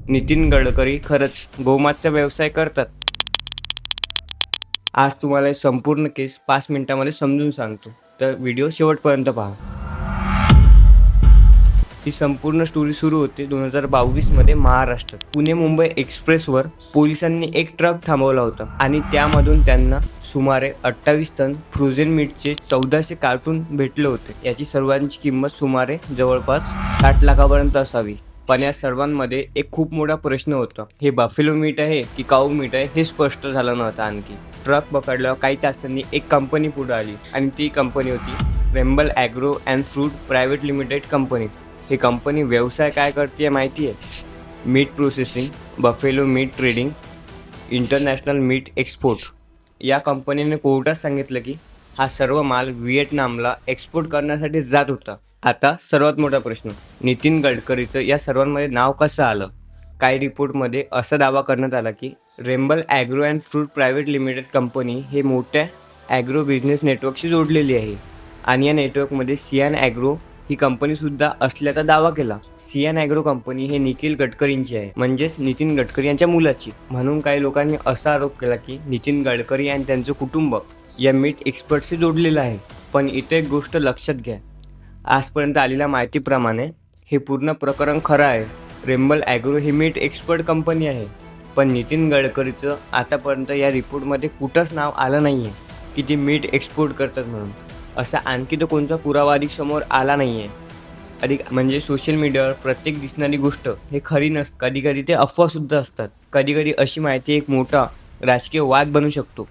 नितीन गडकरी खरंच गोमांसचा व्यवसाय करतात? आज तुम्हाला हे संपूर्ण केस 5 मिनिटांमध्ये समजून सांगतो, तर व्हिडिओ शेवटपर्यंत पहा. ही संपूर्ण स्टोरी सुरू होते 2022 मध्ये महाराष्ट्रात. पुणे मुंबई एक्सप्रेसवर पोलिसांनी एक ट्रक थांबवला होता आणि त्यामधून त्यांना सुमारे 28 टन फ्रोझन मीटचे 1400 कार्टून भेटले होते. याची सर्वांची किंमत सुमारे जवळपास 60 लाखापर्यंत असावी. पण या सर्वांमध्ये एक खूप मोठा प्रश्न होता. हे बफेलो मीट आहे की काऊ मीट आहे हे स्पष्ट झालं नव्हतं. आणखी ट्रक पकडल्यावर काही तासांनी एक कंपनी पुढे आली आणि ती कंपनी होती Rembal agro and fruit private limited company. ही कंपनी व्यवसाय काय करते माहिती आहे? Meat processing, buffalo meat trading, international meat export. या कंपनीने कोर्टात सांगितलं की हा सर्व माल व्हिएटनामला एक्सपोर्ट करण्यासाठी जात होता. आता सर्वात मोठा प्रश्न, नितीन गडकरीचं या सर्वांमध्ये नाव कसं आलं? काही रिपोर्टमध्ये असा दावा करण्यात आला की Rembal agro and fruit private limited company हे मोठ्या ॲग्रो बिझनेस नेटवर्कशी जोडलेली आहे आणि या नेटवर्कमध्ये सियान ॲग्रो ही कंपनीसुद्धा असल्याचा दावा केला. सियान ॲग्रो कंपनी हे निखिल गडकरींची आहे, म्हणजेच नितीन गडकरी यांच्या मुलाची. म्हणून काही लोकांनी असा आरोप केला की नितीन गडकरी आणि त्यांचं कुटुंब या मीट एक्सपर्टशी जोडलेलं आहे. पण इथे एक गोष्ट लक्षात घ्या, आजपर्यंत आलेल्या माहितीप्रमाणे हे पूर्ण प्रकरण खरं आहे. रेम्बल ॲग्रो ही मीट एक्सपर्ट कंपनी आहे, पण नितीन गडकरीचं आतापर्यंत या रिपोर्टमध्ये कुठंच नाव आलं नाही आहे की ते मीट एक्सपोर्ट करतात म्हणून. असा आणखी तो कोणता पुरावा अधिक समोर आला नाही आहे. अधिक म्हणजे सोशल मीडियावर प्रत्येक दिसणारी गोष्ट हे खरी नसतं. कधी कधी ते अफवासुद्धा असतात. कधी कधी अशी माहिती एक मोठा राजकीय वाद बनू शकतो.